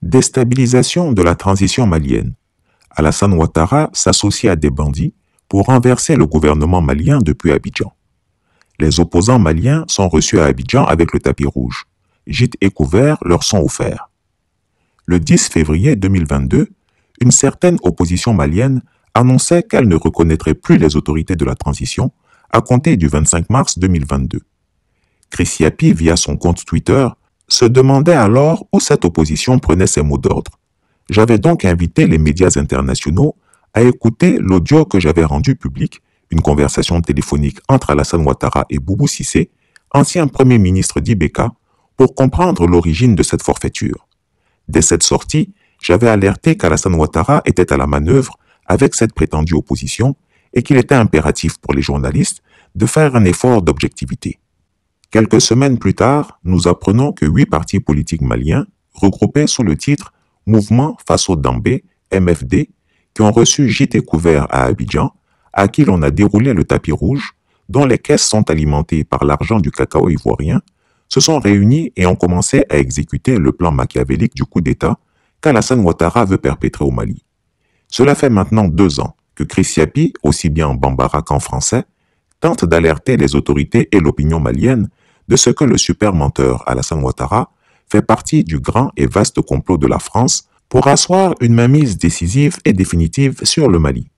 Déstabilisation de la transition malienne. Alassane Ouattara s'associe à des bandits pour renverser le gouvernement malien depuis Abidjan. Les opposants maliens sont reçus à Abidjan avec le tapis rouge. Gîtes et couverts leur sont offerts. Le 10 février 2022, une certaine opposition malienne annonçait qu'elle ne reconnaîtrait plus les autorités de la transition à compter du 25 mars 2022. Chris Yapi, via son compte Twitter, se demandait alors où cette opposition prenait ses mots d'ordre. J'avais donc invité les médias internationaux à écouter l'audio que j'avais rendu public, une conversation téléphonique entre Alassane Ouattara et Boubou Cissé, ancien premier ministre d'Ibeka, pour comprendre l'origine de cette forfaiture. Dès cette sortie, j'avais alerté qu'Alassane Ouattara était à la manœuvre avec cette prétendue opposition et qu'il était impératif pour les journalistes de faire un effort d'objectivité. Quelques semaines plus tard, nous apprenons que 8 partis politiques maliens, regroupés sous le titre Mouvement Faso Dambé, MFD, qui ont reçu gîtes et couverts à Abidjan, à qui l'on a déroulé le tapis rouge, dont les caisses sont alimentées par l'argent du cacao ivoirien, se sont réunis et ont commencé à exécuter le plan machiavélique du coup d'État qu'Alassane Ouattara veut perpétrer au Mali. Cela fait maintenant 2 ans que Chris Yapi, aussi bien en bambara qu'en français, tente d'alerter les autorités et l'opinion malienne de ce que le super menteur Alassane Ouattara fait partie du grand et vaste complot de la France pour asseoir une mainmise décisive et définitive sur le Mali.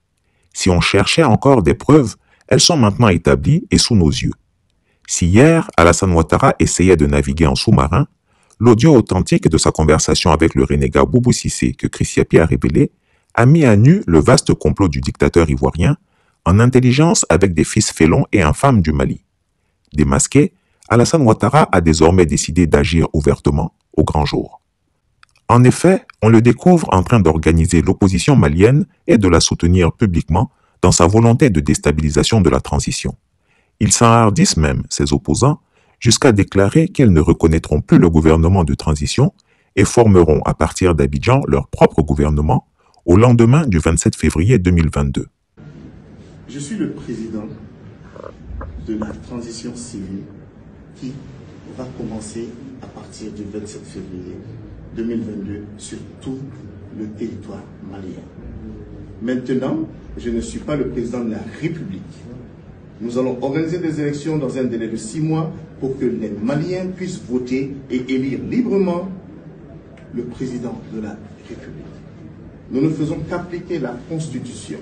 Si on cherchait encore des preuves, elles sont maintenant établies et sous nos yeux. Si hier, Alassane Ouattara essayait de naviguer en sous-marin, l'audio authentique de sa conversation avec le renégat Boubou Cissé que Chris Yapi a révélé a mis à nu le vaste complot du dictateur ivoirien en intelligence avec des fils félons et infâmes du Mali. Démasqué, Alassane Ouattara a désormais décidé d'agir ouvertement au grand jour. En effet, on le découvre en train d'organiser l'opposition malienne et de la soutenir publiquement dans sa volonté de déstabilisation de la transition. Ils s'enhardissent même, ses opposants, jusqu'à déclarer qu'ils ne reconnaîtront plus le gouvernement de transition et formeront à partir d'Abidjan leur propre gouvernement au lendemain du 27 février 2022. Je suis le président de la transition civile qui va commencer à partir du 27 février 2022 sur tout le territoire malien. Maintenant, je ne suis pas le président de la République. Nous allons organiser des élections dans un délai de 6 mois pour que les Maliens puissent voter et élire librement le président de la République. Nous ne faisons qu'appliquer la Constitution.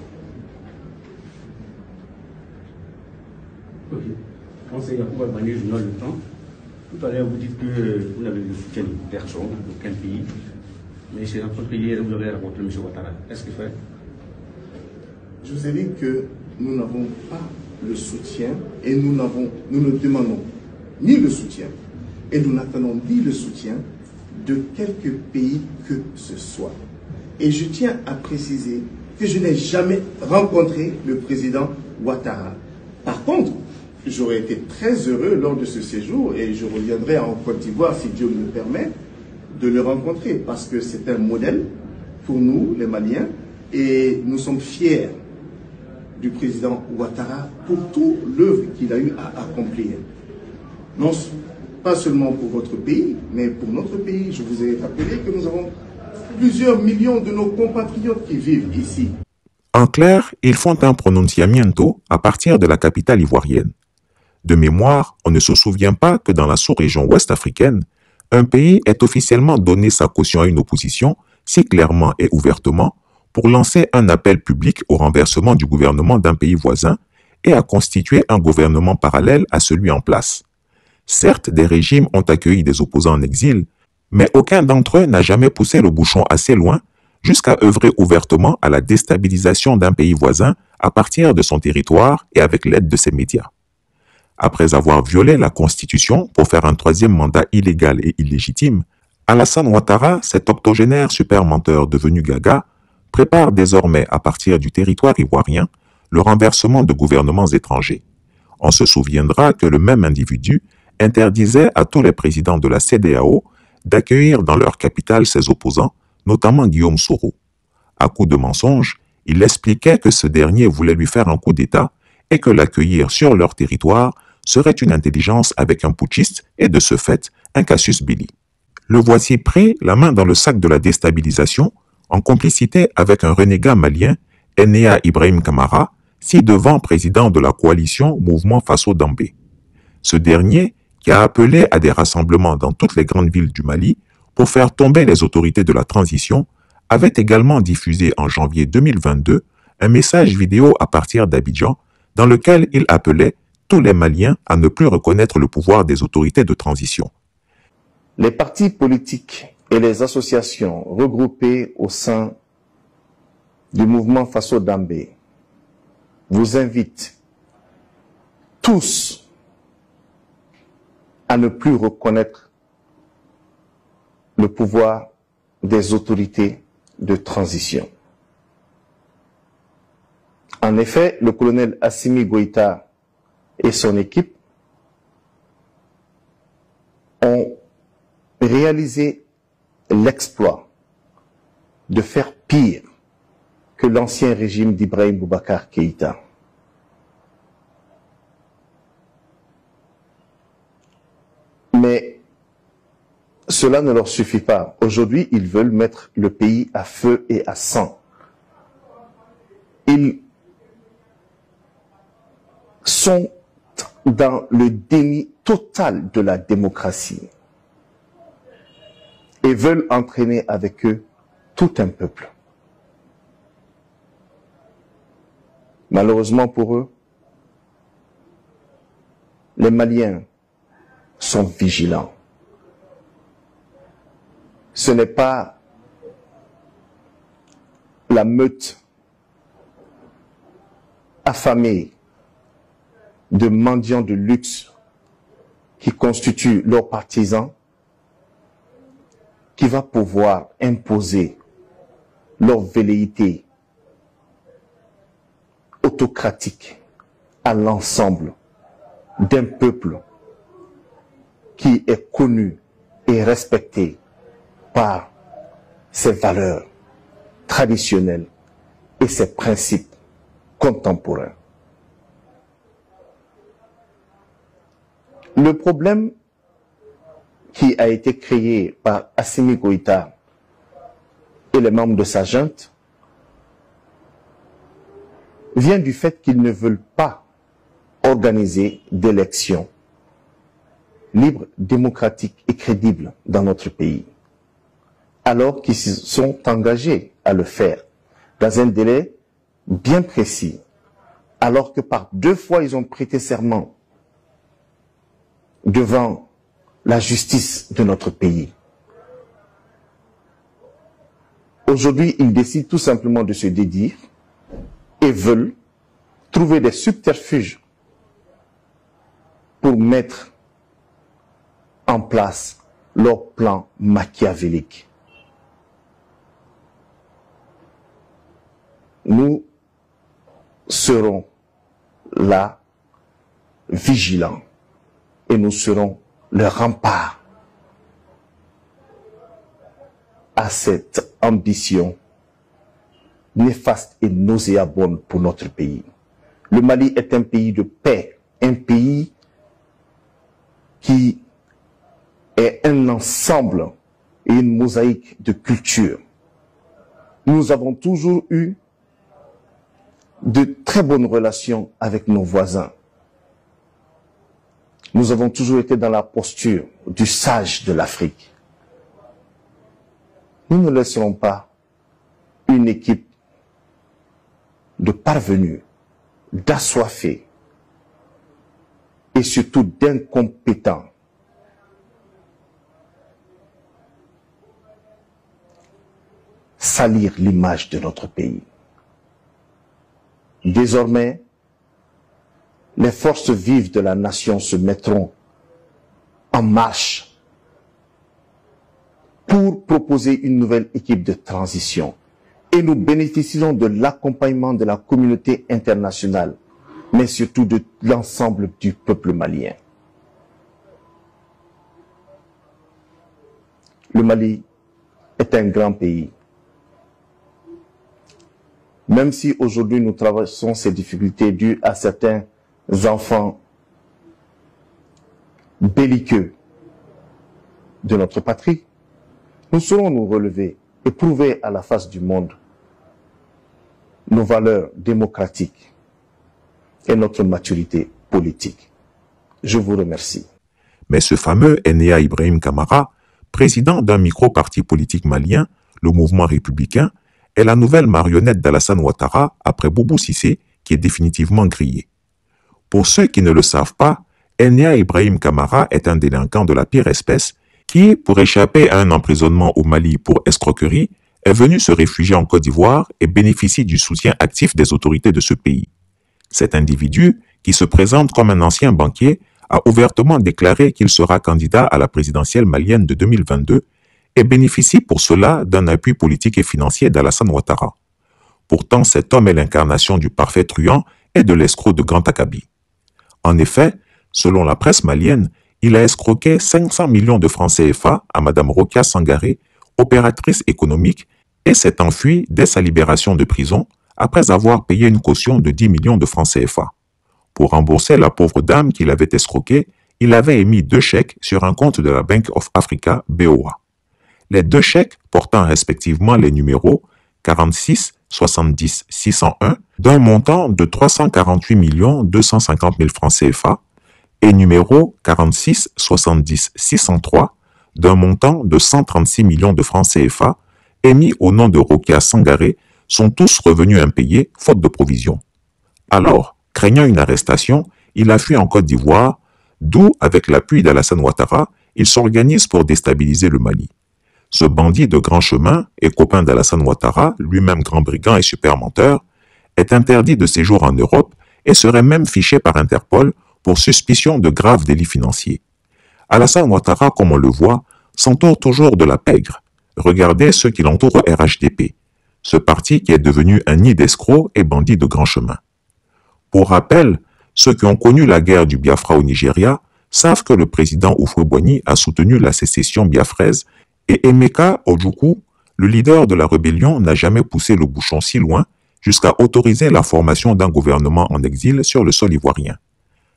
Ok. Conseil Yacouba Bagné, journal Le Temps. Tout à l'heure, vous dites que vous n'avez le soutien de personne, d'aucun pays. Mais c'est dans votre pays, vous avez rencontré M. Ouattara. Est-ce qu'il fait? Je vous ai dit que nous n'avons pas le soutien et nous ne demandons ni le soutien et nous n'attendons ni le soutien de quelque pays que ce soit. Et je tiens à préciser que je n'ai jamais rencontré le président Ouattara. Par contre, j'aurais été très heureux lors de ce séjour et je reviendrai en Côte d'Ivoire, si Dieu me le permet, de le rencontrer parce que c'est un modèle pour nous, les Maliens, et nous sommes fiers du président Ouattara pour toute l'œuvre qu'il a eu à accomplir. Non pas seulement pour votre pays, mais pour notre pays. Je vous ai rappelé que nous avons plusieurs millions de nos compatriotes qui vivent ici. En clair, ils font un pronunciamiento à partir de la capitale ivoirienne. De mémoire, on ne se souvient pas que dans la sous-région ouest africaine, un pays ait officiellement donné sa caution à une opposition si clairement et ouvertement pour lancer un appel public au renversement du gouvernement d'un pays voisin et à constituer un gouvernement parallèle à celui en place. Certes, des régimes ont accueilli des opposants en exil, mais aucun d'entre eux n'a jamais poussé le bouchon assez loin jusqu'à œuvrer ouvertement à la déstabilisation d'un pays voisin à partir de son territoire et avec l'aide de ses médias. Après avoir violé la Constitution pour faire un 3e mandat illégal et illégitime, Alassane Ouattara, cet octogénaire super menteur devenu gaga, prépare désormais à partir du territoire ivoirien le renversement de gouvernements étrangers. On se souviendra que le même individu interdisait à tous les présidents de la CEDEAO d'accueillir dans leur capitale ses opposants, notamment Guillaume Soro. À coup de mensonges, il expliquait que ce dernier voulait lui faire un coup d'État et que l'accueillir sur leur territoire serait une intelligence avec un putschiste et de ce fait un casus belli. Le voici prêt, la main dans le sac de la déstabilisation, en complicité avec un renégat malien, Enea Ibrahim Kamara, ci-devant président de la coalition Mouvement Faso Dambé. Ce dernier, qui a appelé à des rassemblements dans toutes les grandes villes du Mali pour faire tomber les autorités de la transition, avait également diffusé en janvier 2022 un message vidéo à partir d'Abidjan dans lequel il appelait tous les Maliens à ne plus reconnaître le pouvoir des autorités de transition. Les partis politiques et les associations regroupées au sein du mouvement Faso Dambé vous invitent tous à ne plus reconnaître le pouvoir des autorités de transition. En effet, le colonel Assimi Goïta et son équipe ont réalisé l'exploit de faire pire que l'ancien régime d'Ibrahim Boubacar Keïta. Mais cela ne leur suffit pas. Aujourd'hui, ils veulent mettre le pays à feu et à sang. Ils sont dans le déni total de la démocratie et veulent entraîner avec eux tout un peuple. Malheureusement pour eux, les Maliens sont vigilants. Ce n'est pas la meute affamée de mendiants de luxe qui constituent leurs partisans qui va pouvoir imposer leur velléité autocratique à l'ensemble d'un peuple qui est connu et respecté par ses valeurs traditionnelles et ses principes contemporains. Le problème qui a été créé par Assimi Goïta et les membres de sa junte vient du fait qu'ils ne veulent pas organiser d'élections libres, démocratiques et crédibles dans notre pays, alors qu'ils se sont engagés à le faire dans un délai bien précis, alors que par 2 fois ils ont prêté serment devant la justice de notre pays. Aujourd'hui, ils décident tout simplement de se dédire et veulent trouver des subterfuges pour mettre en place leur plan machiavélique. Nous serons là, vigilants, et nous serons le rempart à cette ambition néfaste et nauséabonde pour notre pays. Le Mali est un pays de paix, un pays qui est un ensemble et une mosaïque de cultures. Nous avons toujours eu de très bonnes relations avec nos voisins. Nous avons toujours été dans la posture du sage de l'Afrique. Nous ne laisserons pas une équipe de parvenus, d'assoiffés et surtout d'incompétents salir l'image de notre pays. Désormais, les forces vives de la nation se mettront en marche pour proposer une nouvelle équipe de transition. Et nous bénéficierons de l'accompagnement de la communauté internationale, mais surtout de l'ensemble du peuple malien. Le Mali est un grand pays. Même si aujourd'hui nous traversons ces difficultés dues à certains enfants belliqueux de notre patrie, nous saurons nous relever et prouver à la face du monde nos valeurs démocratiques et notre maturité politique. Je vous remercie. Mais ce fameux Enea Ibrahim Kamara, président d'un micro-parti politique malien, le Mouvement républicain, est la nouvelle marionnette d'Alassane Ouattara après Boubou Cissé, qui est définitivement grillé. Pour ceux qui ne le savent pas, Enea Ibrahim Kamara est un délinquant de la pire espèce qui, pour échapper à un emprisonnement au Mali pour escroquerie, est venu se réfugier en Côte d'Ivoire et bénéficie du soutien actif des autorités de ce pays. Cet individu, qui se présente comme un ancien banquier, a ouvertement déclaré qu'il sera candidat à la présidentielle malienne de 2022 et bénéficie pour cela d'un appui politique et financier d'Alassane Ouattara. Pourtant, cet homme est l'incarnation du parfait truand et de l'escroc de Grand Akabi. En effet, selon la presse malienne, il a escroqué 500 millions de francs CFA à Mme Rokia Sangaré, opératrice économique, et s'est enfui dès sa libération de prison après avoir payé une caution de 10 millions de francs CFA. Pour rembourser la pauvre dame qu'il avait escroquée, il avait émis 2 chèques sur un compte de la Bank of Africa, BOA. Les 2 chèques, portant respectivement les numéros 46 70 601 d'un montant de 348 250 000 francs CFA et numéro 46 70 603 d'un montant de 136 millions de francs CFA émis au nom de Rokia Sangaré, sont tous revenus impayés faute de provision. Alors, craignant une arrestation, il a fui en Côte d'Ivoire, d'où, avec l'appui d'Alassane Ouattara, il s'organise pour déstabiliser le Mali. Ce bandit de grand chemin et copain d'Alassane Ouattara, lui-même grand brigand et super menteur, est interdit de séjour en Europe et serait même fiché par Interpol pour suspicion de graves délits financiers. Alassane Ouattara, comme on le voit, s'entoure toujours de la pègre. Regardez ceux qui l'entourent au RHDP, ce parti qui est devenu un nid d'escrocs et bandits de grand chemin. Pour rappel, ceux qui ont connu la guerre du Biafra au Nigeria savent que le président Houphouët-Boigny a soutenu la sécession biafraise et Emeka Ojukwu, le leader de la rébellion, n'a jamais poussé le bouchon si loin jusqu'à autoriser la formation d'un gouvernement en exil sur le sol ivoirien.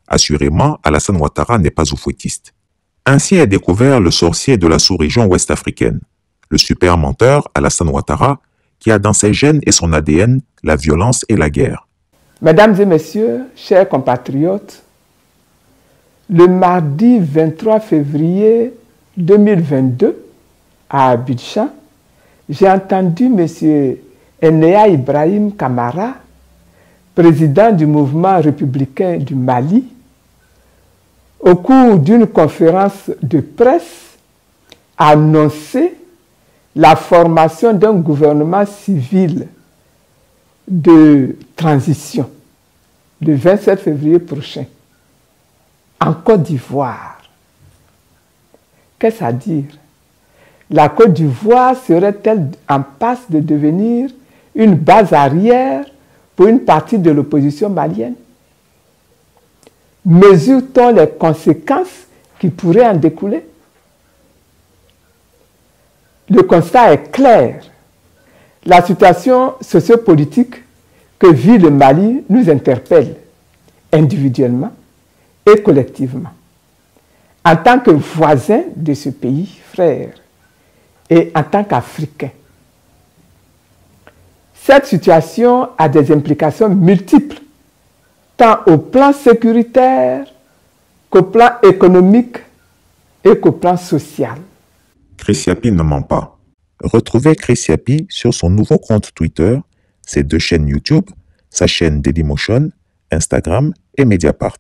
Assurément, Alassane Ouattara n'est pas oufouettiste. Ainsi est découvert le sorcier de la sous-région ouest-africaine, le super menteur Alassane Ouattara, qui a dans ses gènes et son ADN la violence et la guerre. Mesdames et messieurs, chers compatriotes, le mardi 23 février 2022, à Abidjan, j'ai entendu M. Enea Ibrahim Kamara, président du mouvement républicain du Mali, au cours d'une conférence de presse, annoncer la formation d'un gouvernement civil de transition le 27 février prochain en Côte d'Ivoire. Qu'est-ce à dire? La Côte d'Ivoire serait-elle en passe de devenir une base arrière pour une partie de l'opposition malienne? Mesure-t-on les conséquences qui pourraient en découler? Le constat est clair. La situation sociopolitique que vit le Mali nous interpelle individuellement et collectivement, en tant que voisins de ce pays frère et en tant qu'Africains. Cette situation a des implications multiples, tant au plan sécuritaire qu'au plan économique et qu'au plan social. Chris Yapi ne ment pas. Retrouvez Chris Yapi sur son nouveau compte Twitter, ses 2 chaînes YouTube, sa chaîne Dailymotion, Instagram et Mediapart.